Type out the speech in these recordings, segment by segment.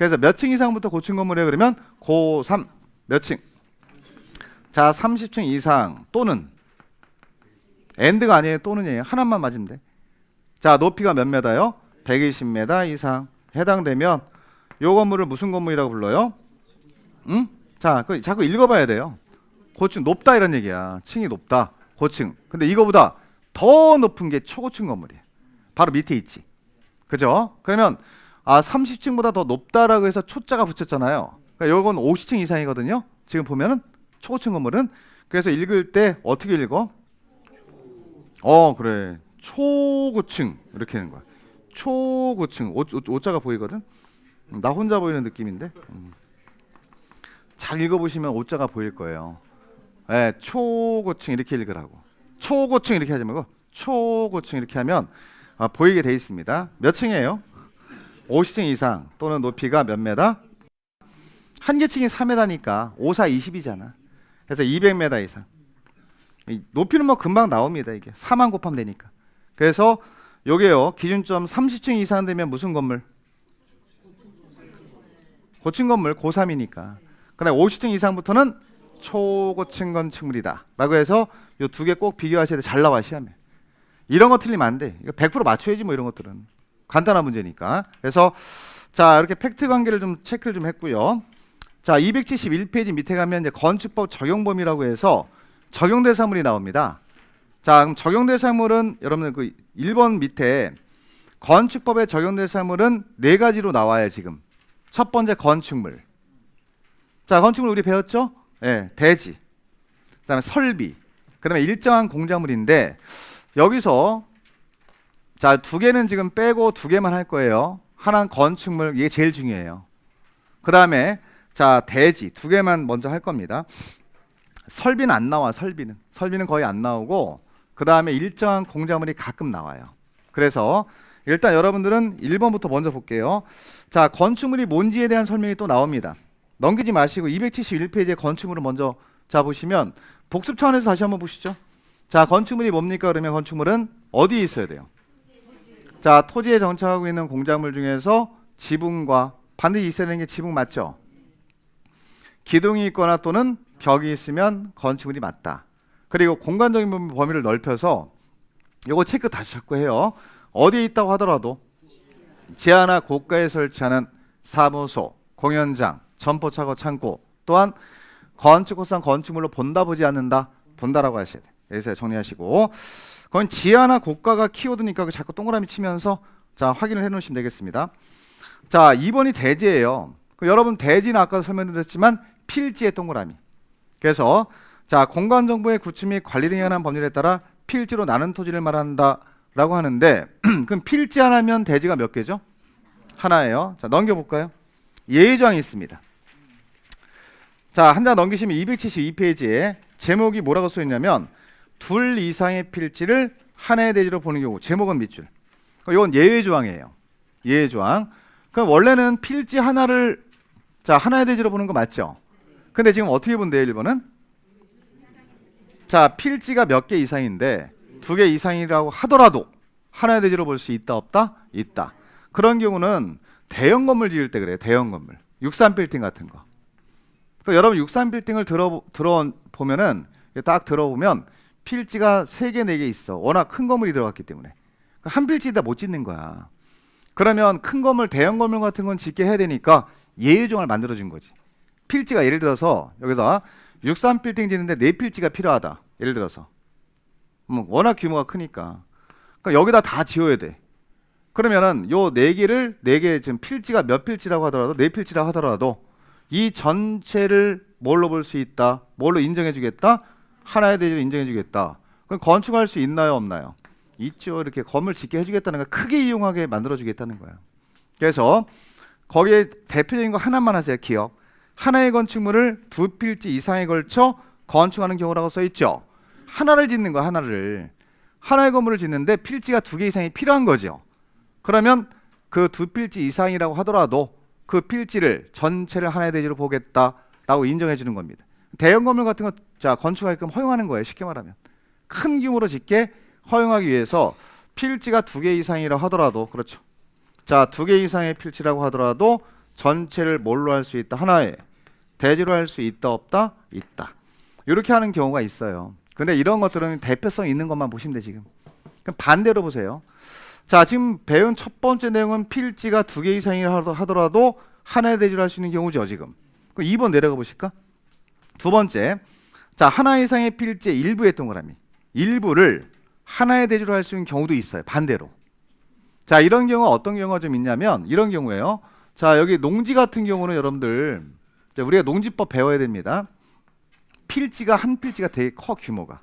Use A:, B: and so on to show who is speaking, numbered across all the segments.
A: 그래서 몇 층 이상부터 고층 건물이에요? 그러면 고3 몇 층? 자, 30층 이상 또는 and가 아니에요. 또는이에요. 하나만 맞으면 돼. 자, 높이가 몇 메다요? 120m 이상 해당되면 요 건물을 무슨 건물이라고 불러요? 응? 자, 그 자꾸 읽어봐야 돼요. 고층 높다 이런 얘기야. 층이 높다. 고층. 근데 이거보다 더 높은 게 초고층 건물이에요. 바로 밑에 있지. 그죠? 그러면 30층보다 더 높다라고 해서 초자가 붙였잖아요. 그러니까 요건 50층 이상이거든요. 지금 보면은 초고층 건물은. 그래서 읽을 때 어떻게 읽어? 그래. 초고층 이렇게 하는 거야. 초고층. 오자가 보이거든. 나 혼자 보이는 느낌인데. 잘 읽어보시면 오자가 보일 거예요. 네, 초고층 이렇게 읽으라고. 초고층 이렇게 하지 말고 초고층 이렇게 하면 보이게 돼 있습니다. 몇 층이에요? 50층 이상 또는 높이가 몇 메다? 한 개 층이 4m니까 5, 4, 20이잖아. 그래서 200m 이상. 높이는 뭐 금방 나옵니다. 이게 4만 곱하면 되니까. 그래서 요게요, 기준점 30층 이상 되면 무슨 건물? 고층 건물, 고3이니까. 그다음에 50층 이상부터는 초고층 건축물이다 라고 해서 요 두 개 꼭 비교하셔야 돼. 잘 나와 시험에. 이런 거 틀리면 안 돼. 이거 100% 맞춰야지 뭐. 이런 것들은 간단한 문제니까. 그래서 자, 이렇게 팩트 관계를 좀 체크를 좀 했고요. 자, 271페이지 밑에 가면 이제 건축법 적용 범위라고 해서 적용 대상물이 나옵니다. 자, 그럼 적용 대상물은 여러분들 그 1번 밑에 건축법의 적용 대상물은 4가지로 나와요. 지금 첫 번째 건축물. 자, 건축물 우리 배웠죠? 네, 대지, 그 다음에 설비, 그 다음에 일정한 공작물인데 여기서 자, 2개는 지금 빼고 2개만 할 거예요. 하나는 건축물, 이게 제일 중요해요. 그 다음에 자, 대지 2개만 먼저 할 겁니다. 설비는 안 나와. 설비는 거의 안 나오고, 그 다음에 일정한 공작물이 가끔 나와요. 그래서 일단 여러분들은 1번부터 먼저 볼게요. 자, 건축물이 뭔지에 대한 설명이 또 나옵니다. 넘기지 마시고 271페이지에 건축물을 먼저 자 보시면 복습 차원에서 다시 한번 보시죠. 자, 건축물이 뭡니까? 그러면 건축물은 어디에 있어야 돼요? 자, 토지에 정착하고 있는 공작물 중에서 지붕과 반드시 있어야 되는 게 지붕 맞죠? 기둥이 있거나 또는 벽이 있으면 건축물이 맞다. 그리고 공간적인 범위를 넓혀서 요거 체크 다시 자꾸 해요. 어디에 있다고 하더라도 지하나 고가에 설치하는 사무소, 공연장, 점포차고 창고, 또한 건축호상 건축물로 본다 보지 않는다, 본다라고 하셔야 돼요. 여기서 정리하시고, 그건 지하나 고가가 키워드니까 자꾸 동그라미 치면서 자, 확인을 해 놓으시면 되겠습니다. 자, 2번이 대지예요. 여러분 대지는 아까 설명드렸지만 필지의 동그라미. 그래서 자, 공간정보의 구축 및 관리 등에 관한 법률에 따라 필지로 나눈 토지를 말한다라고 하는데 그럼 필지 하나면 대지가 몇 개죠? 하나예요. 자, 넘겨볼까요? 예외조항이 있습니다. 자, 한 장 넘기시면 272페이지에 제목이 뭐라고 써 있냐면 둘 이상의 필지를 하나의 대지로 보는 경우. 제목은 밑줄. 이건 예외조항이에요. 예외조항. 그럼 원래는 필지 하나를 자, 하나의 대지로 보는 거 맞죠? 근데 지금 어떻게 본대요, 1번은? 자, 필지가 몇 개 이상인데 2개 이상이라고 하더라도 하나의 대지로 볼 수 있다, 없다? 있다. 그런 경우는 대형 건물 지을 때 그래요. 대형 건물. 63빌딩 같은 거. 그러니까 여러분 63빌딩을 들어보면은 딱 들어보면 필지가 3개, 4개 있어. 워낙 큰 건물이 들어갔기 때문에. 그러니까 한 필지다 못 짓는 거야. 그러면 큰 건물, 대형 건물 같은 건 짓게 해야 되니까 예외조항을 만들어준 거지. 필지가 예를 들어서 여기서 63빌딩 짓는데 4필지가 필요하다. 예를 들어서 워낙 규모가 크니까. 그러니까 여기다 다 지어야 돼. 그러면은 요 4개 지금 필지가 몇 필지라고 하더라도 4필지라고 하더라도 이 전체를 뭘로 볼 수 있다? 뭘로 인정해 주겠다? 하나의 대지로 인정해 주겠다. 그럼 건축할 수 있나요, 없나요? 있죠. 이렇게 건물 짓게 해 주겠다는 거, 크게 이용하게 만들어 주겠다는 거야. 그래서 거기에 대표적인 거 하나만 하세요. 기억. 하나의 건축물을 2필지 이상에 걸쳐 건축하는 경우라고 써 있죠. 하나를 짓는 거야, 하나를. 하나의 건물을 짓는데 필지가 2개 이상이 필요한 거죠. 그러면 그 2필지 이상이라고 하더라도 그 필지를 전체를 하나의 대지로 보겠다라고 인정해 주는 겁니다. 대형 건물 같은 거 자, 건축하게끔 허용하는 거예요. 쉽게 말하면. 큰 규모로 짓게 허용하기 위해서 필지가 2개 이상이라고 하더라도, 그렇죠. 자, 2개 이상의 필지라고 하더라도 전체를 뭘로 할 수 있다? 하나의 대지로 할 수 있다 없다? 있다. 이렇게 하는 경우가 있어요. 근데 이런 것들은 대표성 있는 것만 보시면 돼 지금. 그럼 반대로 보세요. 자, 지금 배운 첫 번째 내용은 필지가 2개 이상이라 하더라도 하나의 대지로 할 수 있는 경우죠 지금. 그럼 2번 내려가 보실까? 두 번째, 자, 하나 이상의 필지의 일부의 동그라미, 일부를 하나의 대지로 할 수 있는 경우도 있어요. 반대로. 자, 이런 경우가 어떤 경우가 좀 있냐면 이런 경우에요. 자, 여기 농지 같은 경우는 여러분들, 자, 우리가 농지법 배워야 됩니다. 필지가 한 필지가 되게 커 규모가.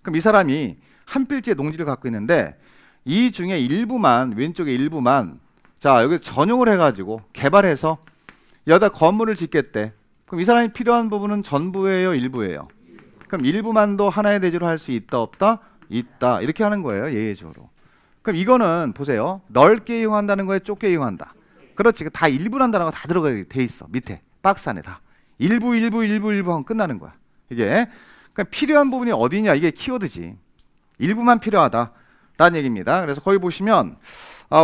A: 그럼 이 사람이 한 필지의 농지를 갖고 있는데 이 중에 일부만, 왼쪽에 일부만, 자, 여기 전용을 해가지고 개발해서 여기다 건물을 짓겠대. 그럼 이 사람이 필요한 부분은 전부예요, 일부예요? 그럼 일부만도 하나의 대지로 할 수 있다 없다? 있다. 이렇게 하는 거예요, 예외적으로. 그럼 이거는 보세요. 넓게 이용한다는 거에 좁게 이용한다. 그렇지. 다 일부란다는 거 다 들어가게 돼 있어. 밑에 박스 안에 다. 일부 하면 끝나는 거야. 이게 그러니까 필요한 부분이 어디냐, 이게 키워드지. 일부만 필요하다라는 얘기입니다. 그래서 거기 보시면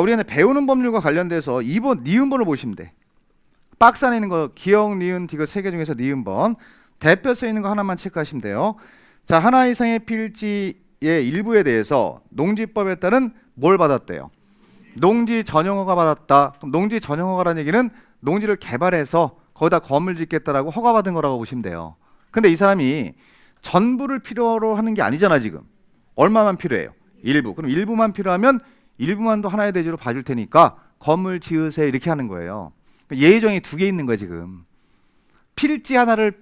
A: 우리가 배우는 법률과 관련돼서 2번 니은번을 보시면 돼. 박스 안에 있는 거 기역, 니은, 디귿 3개 중에서 니은번 대표서 있는 거 하나만 체크하시면 돼요. 자, 하나 이상의 필지의 일부에 대해서 농지법에 따른 뭘 받았대요? 농지 전용허가 받았다. 그럼 농지 전용허가라는 얘기는 농지를 개발해서 거기다 건물 짓겠다라고 허가받은 거라고 보시면 돼요. 근데 이 사람이 전부를 필요로 하는 게 아니잖아 지금. 얼마만 필요해요? 일부. 그럼 일부만 필요하면 일부만도 하나의 대지로 봐줄 테니까 건물 지으세요 이렇게 하는 거예요. 예의정이 2개 있는 거야 지금. 필지 하나를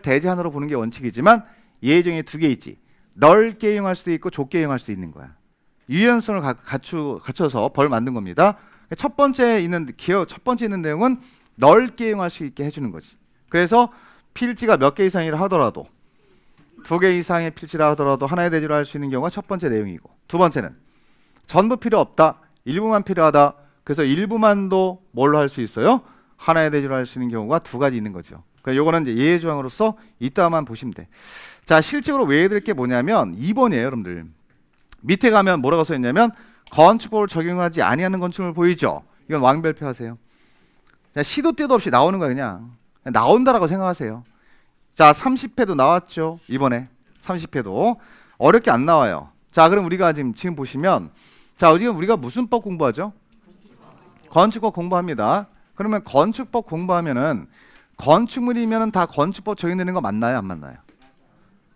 A: 대지 하나로 보는 게 원칙이지만 예의정이 2개 있지. 넓게 이용할 수도 있고 좁게 이용할 수도 있는 거야. 유연성을 갖춰서 벌 만든 겁니다. 첫 번째 있는 내용은 넓게 이용할 수 있게 해주는 거지. 그래서 필지가 몇 개 이상이라 하더라도 2개 이상의 필지라 하더라도 하나의 대지로 할 수 있는 경우가 첫 번째 내용이고, 두 번째는 전부 필요 없다, 일부만 필요하다. 그래서 일부만도 뭘로 할 수 있어요? 하나의 대지로 할 수 있는 경우가 2가지 있는 거죠. 그러니까 요거는 이제 예외 조항으로서 이따만 보시면 돼. 자, 실제로 외워야 게 뭐냐면 2번이에요, 여러분들. 밑에 가면 뭐라고 써 있냐면 건축법을 적용하지 아니하는 건축물 보이죠? 이건 왕별표 하세요. 자, 시도 때도 없이 나오는 거야 그냥 나온다라고 생각하세요. 자, 30회도 나왔죠 이번에. 30회도 어렵게 안 나와요. 자, 그럼 우리가 지금 보시면, 자, 지금 우리가 무슨 법 공부하죠? 건축법 공부합니다. 그러면 건축법 공부하면은 건축물이면은 다 건축법 적용되는 거 맞나요, 안 맞나요?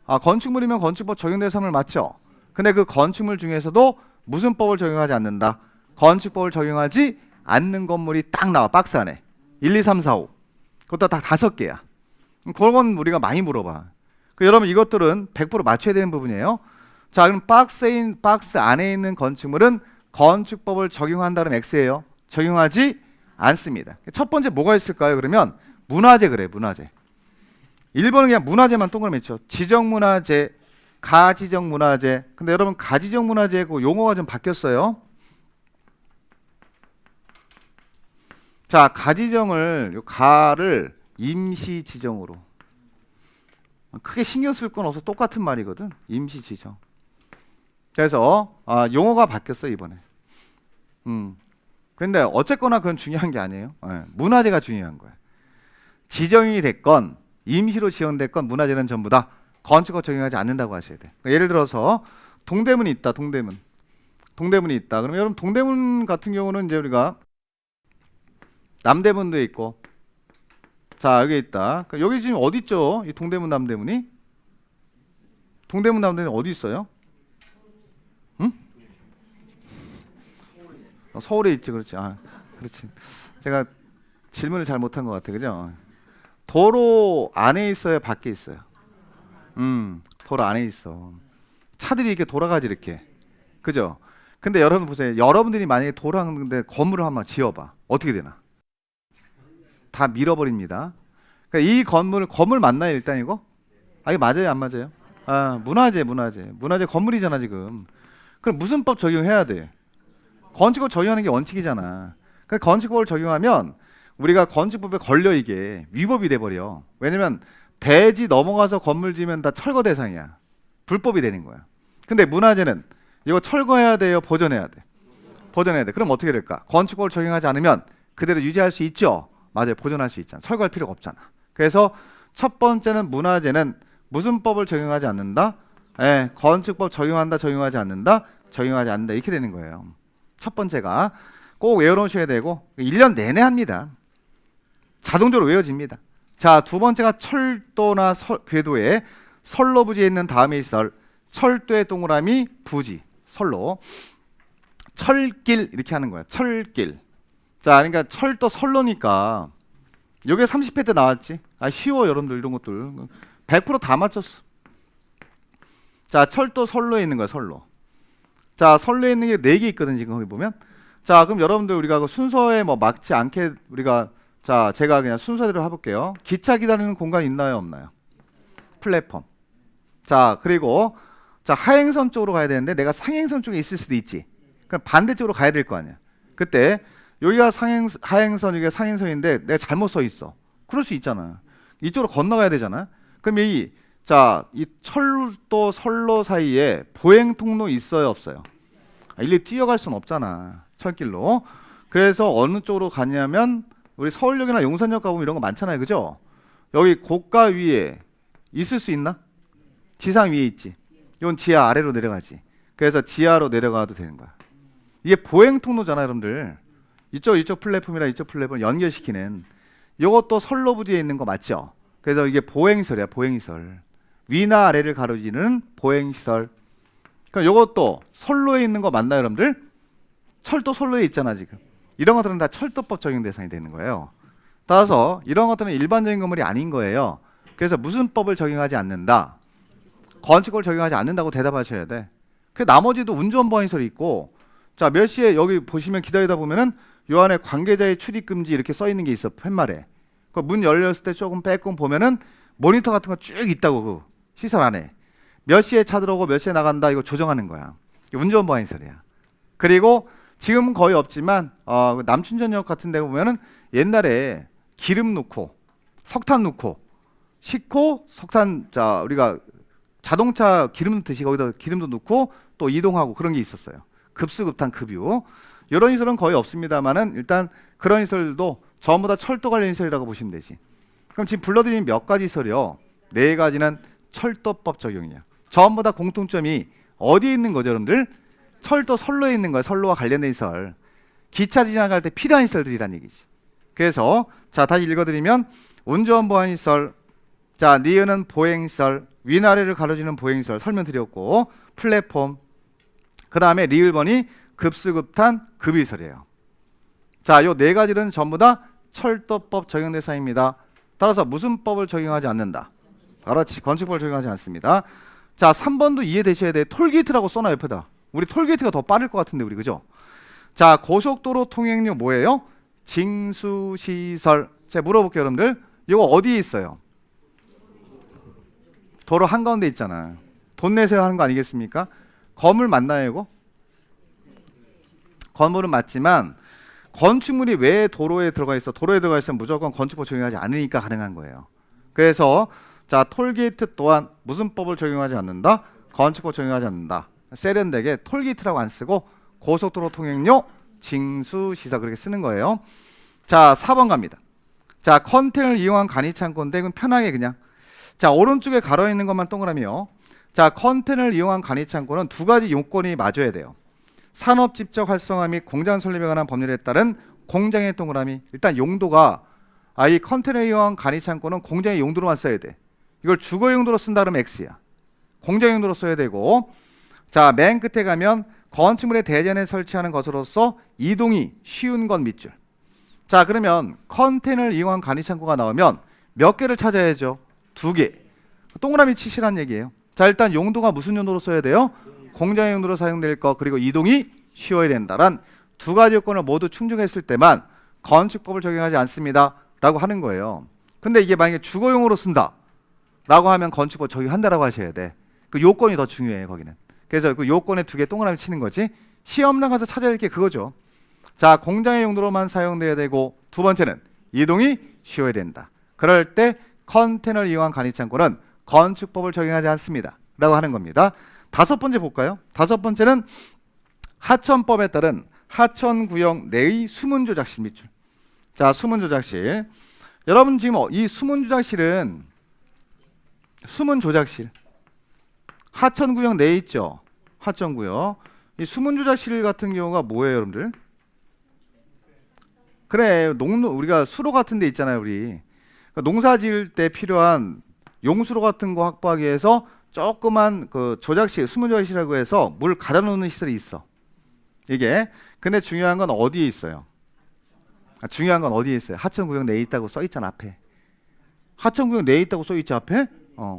A: 건축물이면 건축법 적용되는 사람을 맞죠? 근데 그 건축물 중에서도 무슨 법을 적용하지 않는다? 건축법을 적용하지 않는 건물이 딱 나와, 박스 안에. 1, 2, 3, 4, 5. 그것도 다 5개야. 그건 우리가 많이 물어봐. 여러분 이것들은 100% 맞춰야 되는 부분이에요. 자, 그럼 박스 안에 있는 건축물은 건축법을 적용한다는 X예요. 적용하지 않습니다. 첫 번째 뭐가 있을까요? 그러면 문화재 그래, 문화재. 1번은 그냥 문화재만 동그라미 쳐. 지정문화재, 가지정문화재. 근데 여러분 가지정문화재고 용어가 좀 바뀌었어요. 자, 가지정을, 요 가를 임시지정으로. 크게 신경 쓸 건 없어. 똑같은 말이거든. 임시지정. 그래서 용어가 바뀌었어 이번에. 근데 어쨌거나 그건 중요한 게 아니에요. 문화재가 중요한 거야. 지정이 됐건 임시로 지정됐건 문화재는 전부 다 건축법 적용하지 않는다고 하셔야 돼. 그러니까 예를 들어서 동대문이 있다. 동대문이 있다. 그러면 여러분 동대문 같은 경우는 이제 우리가 남대문도 있고, 자, 여기 있다. 여기 지금 어디 있죠? 이 동대문 남대문이? 동대문 남대문이 어디 있어요? 응? 서울에 있지, 그렇지. 그렇지. 제가 질문을 잘 못한 것 같아, 그죠? 도로 안에 있어요, 밖에 있어요? 도로 안에 있어. 차들이 이렇게 돌아가지 이렇게, 그죠? 근데 여러분 보세요. 여러분들이 만약에 도로하는데 건물을 한번 지어봐. 어떻게 되나? 다 밀어버립니다. 그러니까 이 건물 맞나요 일단 이거? 이거 맞아요, 안 맞아요? 문화재 건물이잖아 지금. 그럼 무슨 법 적용해야 돼? 건축법 적용하는 게 원칙이잖아. 그러니까 건축법을 적용하면 우리가 건축법에 걸려 이게 위법이 돼버려. 왜냐면 대지 넘어가서 건물 지으면 다 철거 대상이야. 불법이 되는 거야. 근데 문화재는 이거 철거해야 돼요, 보존해야 돼? 보존해야 돼. 그럼 어떻게 될까? 건축법을 적용하지 않으면 그대로 유지할 수 있죠. 맞아요. 보존할 수 있잖아. 철거할 필요가 없잖아. 그래서 첫 번째는 문화재는 무슨 법을 적용하지 않는다? 예, 건축법 적용한다, 적용하지 않는다, 적용하지 않는다 이렇게 되는 거예요. 첫 번째가 꼭 외워놓으셔야 되고 1년 내내 합니다. 자동적으로 외워집니다. 자, 두 번째가 철도나 궤도에 선로 부지에 있는 다음에 있을 철도의 동그라미 부지 선로 철길 이렇게 하는 거야. 철길. 자, 그러니까 철도 선로니까 요게 30회 때 나왔지. 쉬워 여러분들 이런 것들 100% 다 맞췄어. 자, 철도 선로에 있는 거야. 선로. 자, 선로에 있는 게 4개 있거든 지금 거기 보면. 자, 그럼 여러분들 우리가 그 순서에 뭐 막지 않게 우리가 자, 제가 그냥 순서대로 해볼게요. 기차 기다리는 공간 있나요, 없나요? 플랫폼. 자, 그리고 자, 하행선 쪽으로 가야 되는데 내가 상행선 쪽에 있을 수도 있지. 그럼 반대쪽으로 가야 될 거 아니야. 그때 여기가 하행선, 여기가 상행선인데 내가 잘못 서 있어. 그럴 수 있잖아. 이쪽으로 건너가야 되잖아. 그럼 이 철도 선로 사이에 보행 통로 있어요, 없어요? 일일이 뛰어갈 수는 없잖아. 철길로. 그래서 어느 쪽으로 가냐면 우리 서울역이나 용산역 가보면 이런 거 많잖아요. 그죠? 여기 고가 위에 있을 수 있나? 지상 위에 있지. 이건 지하 아래로 내려가지. 그래서 지하로 내려가도 되는 거야. 이게 보행 통로잖아, 여러분들. 이쪽 플랫폼이랑 이쪽 플랫폼을 연결시키는. 이것도 선로 부지에 있는 거 맞죠? 그래서 이게 보행시설이야, 보행시설. 위나 아래를 가로지르는 보행시설. 그러니까 이것도 선로에 있는 거 맞나요, 여러분들? 철도 선로에 있잖아, 지금. 이런 것들은 다 철도법 적용 대상이 되는 거예요. 따라서 이런 것들은 일반적인 건물이 아닌 거예요. 그래서 무슨 법을 적용하지 않는다? 건축법을 적용하지 않는다고 대답하셔야 돼. 그 나머지도 운전보안시설이 있고, 자, 몇 시에 여기 보시면 기다리다 보면은 요 안에 관계자의 출입 금지 이렇게 써 있는 게 있어, 팻말에. 그 문 열렸을 때 조금 빼꼼 보면은 모니터 같은 거 쭉 있다고, 그 시설 안에. 몇 시에 차 들어오고 몇 시에 나간다 이거 조정하는 거야. 운전보안시설이야. 그리고 지금은 거의 없지만 남춘천역 같은 데 보면은 옛날에 기름 넣고 석탄 넣고 싣고 석탄, 자, 우리가 자동차 기름 넣듯이 거기다 기름도 넣고 또 이동하고 그런 게 있었어요. 급수급탄 급유. 이런 시설은 거의 없습니다만은 일단 그런 시설도 전부 다 철도 관련 시설이라고 보시면 되지. 그럼 지금 불러드린 몇 가지 시설이요? 4가지는 철도법 적용이야. 전부 다 공통점이 어디에 있는 거죠, 여러분들? 철도 선로에 있는 거야. 선로와 관련된 시설. 기차 지나갈 때 필요한 시설들이란 얘기지. 그래서 자, 다시 읽어드리면 운전보안시설, 자, 니은은 보행시설, 위나래를 가로지는 보행시설 설명드렸고, 플랫폼, 그 다음에 리을번이 급수급탄 급유시설이에요. 자, 요 4가지는 전부 다 철도법 적용 대상입니다. 따라서 무슨 법을 적용하지 않는다? 그렇지, 건축법을 적용하지 않습니다. 자, 3번도 이해되셔야 돼. 톨게이트라고 써놔 옆에다. 우리 톨게이트가 더 빠를 것 같은데 우리, 그죠? 자, 고속도로 통행료 뭐예요? 징수시설. 제가 물어볼게요, 여러분들. 이거 어디에 있어요? 도로 한가운데 있잖아. 돈 내세요 하는 거 아니겠습니까? 건물 맞나요, 이거? 건물은 맞지만 건축물이 왜 도로에 들어가 있어? 도로에 들어가 있으면 무조건 건축법 적용하지 않으니까 가능한 거예요. 그래서 자, 톨게이트 또한 무슨 법을 적용하지 않는다? 건축법 적용하지 않는다. 세련되게 톨게이트라고 안 쓰고 고속도로 통행료 징수시설 그렇게 쓰는 거예요. 자, 4번 갑니다. 자, 컨테이너를 이용한 간이창고인데 이건 편하게 그냥, 자, 오른쪽에 가로 있는 것만 동그라미요. 자, 컨테이너를 이용한 간이창고는 2가지 요건이 맞아야 돼요. 산업 집적 활성화 및 공장 설립에 관한 법률에 따른 공장의 동그라미. 일단 용도가 이 컨테이너 이용한 간이창고는 공장의 용도로만 써야 돼. 이걸 주거 용도로 쓴다 그러면 X야. 공장 용도로 써야 되고, 자, 맨 끝에 가면 건축물의 대전에 설치하는 것으로서 이동이 쉬운 것 밑줄. 자, 그러면 컨테이너를 이용한 간이창고가 나오면 몇 개를 찾아야죠? 2개. 동그라미 치시란 얘기예요. 자, 일단 용도가 무슨 용도로 써야 돼요? 공장 용도로 사용될 것, 그리고 이동이 쉬워야 된다란 2가지 요건을 모두 충족했을 때만 건축법을 적용하지 않습니다 라고 하는 거예요. 근데 이게 만약에 주거용으로 쓴다 라고 하면 건축법 적용한다라고 하셔야 돼. 그 요건이 더 중요해요, 거기는. 그래서 그 요건에 2개 동그라미 치는 거지. 시험장 가서 찾아야 할 게 그거죠. 자, 공장의 용도로만 사용돼야 되고, 2번째는 이동이 쉬워야 된다. 그럴 때 컨테이너를 이용한 간이창고는 건축법을 적용하지 않습니다 라고 하는 겁니다. 5번째 볼까요? 5번째는 하천법에 따른 하천구역 내의 수문조작실 밑줄. 자, 수문 조작실. 여러분 지금 이 수문 조작실은 수문 조작실 하천구역 내에 있죠. 하천구역. 이 수문 조작실 같은 경우가 뭐예요, 여러분들? 그래, 우리가 수로 같은 데 있잖아요, 우리. 그러니까 농사 지을 때 필요한 용수로 같은 거 확보하기 위해서 조그만 그 조작실, 수문 조작실이라고 해서 물 가둬 놓는 시설이 있어. 이게. 근데 중요한 건 어디에 있어요? 중요한 건 어디에 있어요? 하천구역 내에 있다고 써 있잖아, 앞에. 하천구역 내에 있다고 써 있지, 앞에?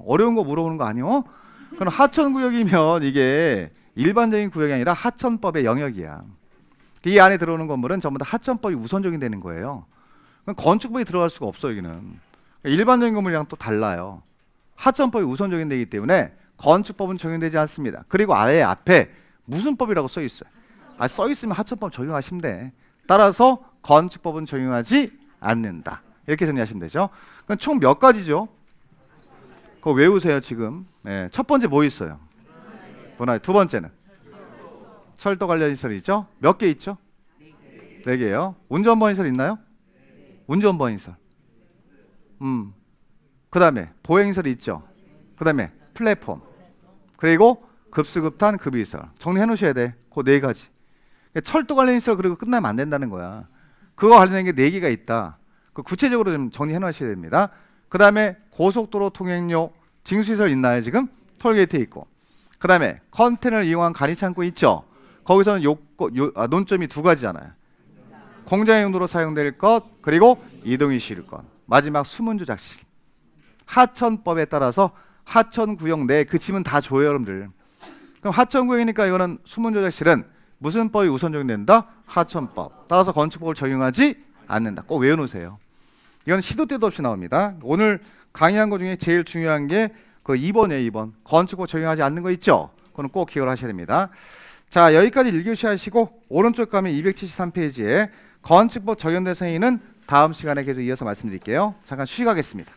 A: 어려운 거 물어보는 거 아니요? 그럼 하천구역이면 이게 일반적인 구역이 아니라 하천법의 영역이야. 이 안에 들어오는 건물은 전부 다 하천법이 우선적이 되는 거예요. 그럼 건축법이 들어갈 수가 없어, 여기는. 일반적인 건물이랑 또 달라요. 하천법이 우선적인 데이기 때문에 건축법은 적용되지 않습니다. 그리고 아예 앞에 무슨 법이라고 써 있어요. 써 있으면 하천법 적용하시면 돼. 따라서 건축법은 적용하지 않는다. 이렇게 정리하시면 되죠. 그럼 총 몇 가지죠? 그거 외우세요, 지금. 네, 첫 번째 뭐 있어요? 문화. 두 번째는 철도 관련 시설이 있죠? 몇 개 있죠? 4개요. 운전번 시설 있나요? 운전번 시설. 그 다음에 보행시설이 있죠. 그 다음에 플랫폼. 그리고 급수급탄 급유시설. 정리해 놓으셔야 돼. 그 4가지. 철도 관련 시설 그리고 끝나면 안 된다는 거야. 그거 관련된 게 4개가 있다. 그 구체적으로 좀 정리해 놓으셔야 됩니다. 그 다음에 고속도로 통행료 징수시설 있나요, 지금? 톨게이트 있고. 그 다음에 컨테이너를 이용한 간이창고 있죠. 거기서는 논점이 2가지잖아요. 공장 용도로 사용될 것, 그리고 이동이 쉬울 것. 마지막 수문 조작실. 하천법에 따라서 하천구역 내에 그치면 다 줘요, 여러분들. 그럼 하천구역이니까 이거는 수문 조작실은 무슨 법이 우선적이 된다? 하천법. 따라서 건축법을 적용하지 않는다. 꼭 외워놓으세요. 이건 시도 때도 없이 나옵니다. 오늘 강의한 것 중에 제일 중요한 게 그 2번이에요, 2번. 건축법 적용하지 않는 거 있죠? 그건 꼭 기억을 하셔야 됩니다. 자, 여기까지 1교시 하시고 오른쪽 가면 273페이지에 건축법 적용 대상에는 다음 시간에 계속 이어서 말씀드릴게요. 잠깐 쉬가겠습니다.